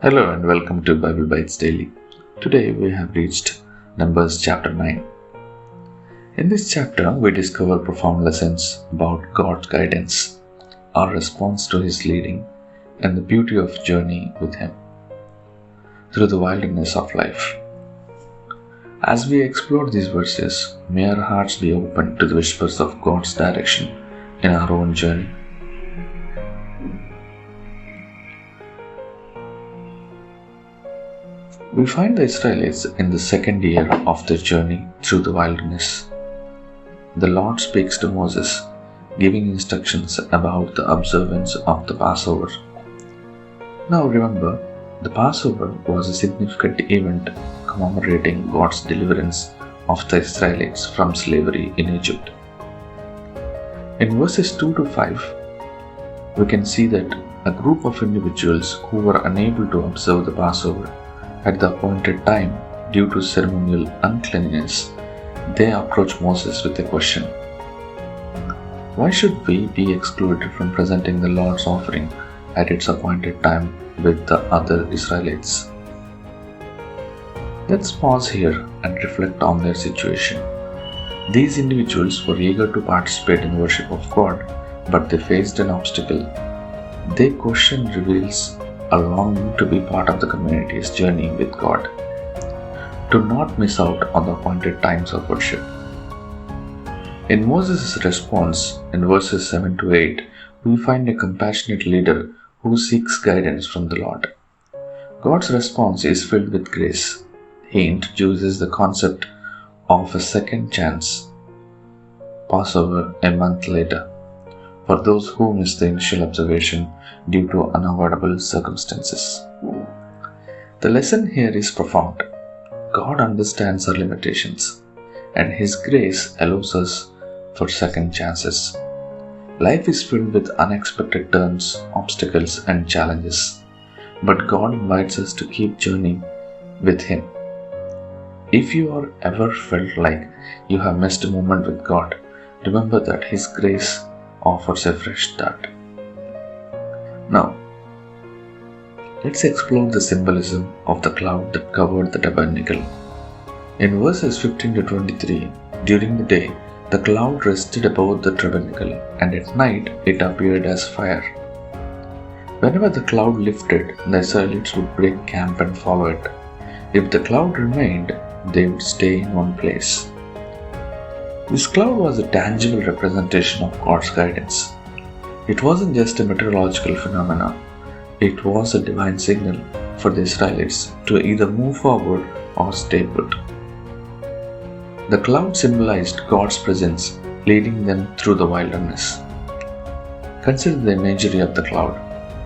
Hello and welcome to Bible Bites Daily. Today we have reached Numbers chapter 9. In this chapter, we discover profound lessons about God's guidance, our response to His leading, and the beauty of journey with Him through the wilderness of life. As we explore these verses, may our hearts be open to the whispers of God's direction in our own journey. We find the Israelites in the second year of their journey through the wilderness. The Lord speaks to Moses, giving instructions about the observance of the Passover. Now remember, the Passover was a significant event commemorating God's deliverance of the Israelites from slavery in Egypt. In verses 2 to 5, we can see that a group of individuals who were unable to observe the Passover at the appointed time due to ceremonial uncleanness, they approach Moses with a question. Why should we be excluded from presenting the Lord's offering at its appointed time with the other Israelites? Let's pause here and reflect on their situation. These individuals were eager to participate in the worship of God, but they faced an obstacle. Their question reveals a longing to be part of the community's journey with God, to not miss out on the appointed times of worship. In Moses' response in verses 7 to 8, we find a compassionate leader who seeks guidance from the Lord. God's response is filled with grace. He introduces the concept of a second chance, Passover a month later, for those who miss the initial observation due to unavoidable circumstances. The lesson here is profound. God understands our limitations, and His grace allows us for second chances. Life is filled with unexpected turns, obstacles, and challenges, but God invites us to keep journeying with Him. If you are ever felt like you have missed a moment with God, remember that His grace offers a fresh start. Now, let's explore the symbolism of the cloud that covered the tabernacle. In verses 15 to 23, during the day, the cloud rested above the tabernacle, and at night it appeared as fire. Whenever the cloud lifted, the Israelites would break camp and follow it. If the cloud remained, they would stay in one place. This cloud was a tangible representation of God's guidance. It wasn't just a meteorological phenomenon, it was a divine signal for the Israelites to either move forward or stay put. The cloud symbolized God's presence, leading them through the wilderness. Consider the imagery of the cloud.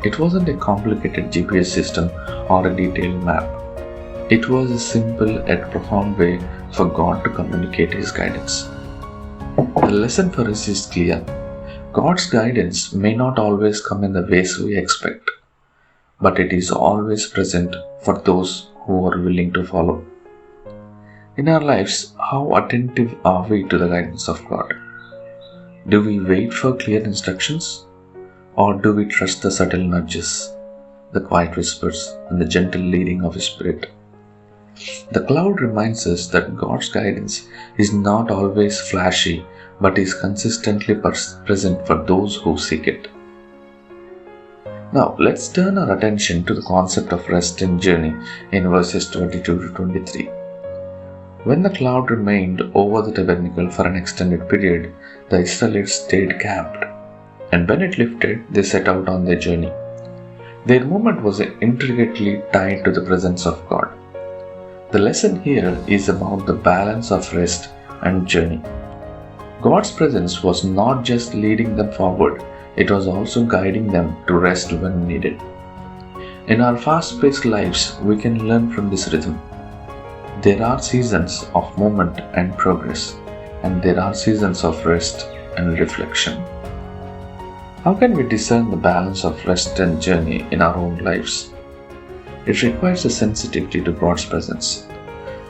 It wasn't a complicated GPS system or a detailed map. It was a simple yet profound way for God to communicate His guidance. The lesson for us is clear. God's guidance may not always come in the ways we expect, but it is always present for those who are willing to follow. In our lives, how attentive are we to the guidance of God? Do we wait for clear instructions, or do we trust the subtle nudges, the quiet whispers, and the gentle leading of His Spirit? The cloud reminds us that God's guidance is not always flashy, but is consistently present for those who seek it. Now, let's turn our attention to the concept of rest and journey in verses 22 to 23. When the cloud remained over the tabernacle for an extended period, the Israelites stayed camped, and when it lifted, they set out on their journey. Their movement was intricately tied to the presence of God. The lesson here is about the balance of rest and journey. God's presence was not just leading them forward, it was also guiding them to rest when needed. In our fast-paced lives, we can learn from this rhythm. There are seasons of movement and progress, and there are seasons of rest and reflection. How can we discern the balance of rest and journey in our own lives? It requires a sensitivity to God's presence,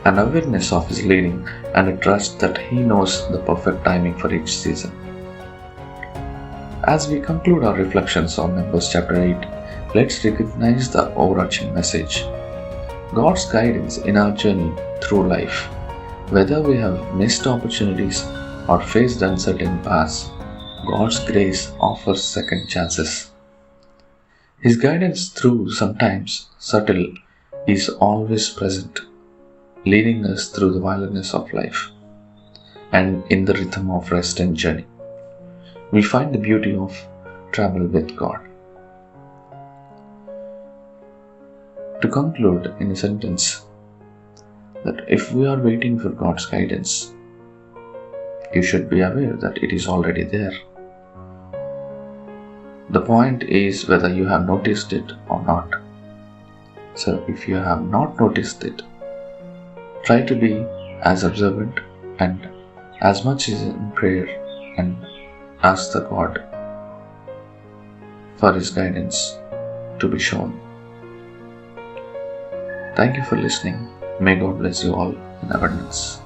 an awareness of His leading, and a trust that He knows the perfect timing for each season. As we conclude our reflections on Numbers chapter 8, let's recognize the overarching message. God's guidance in our journey through life. Whether we have missed opportunities or faced uncertain paths, God's grace offers second chances. His guidance, through sometimes subtle, is always present, leading us through the wilderness of life and in the rhythm of rest and journey. We find the beauty of travel with God. To conclude in a sentence, that if we are waiting for God's guidance, you should be aware that it is already there. The point is whether you have noticed it or not. So if you have not noticed it, try to be as observant and as much as in prayer and ask the God for His guidance to be shown. Thank you for listening. May God bless you all in abundance.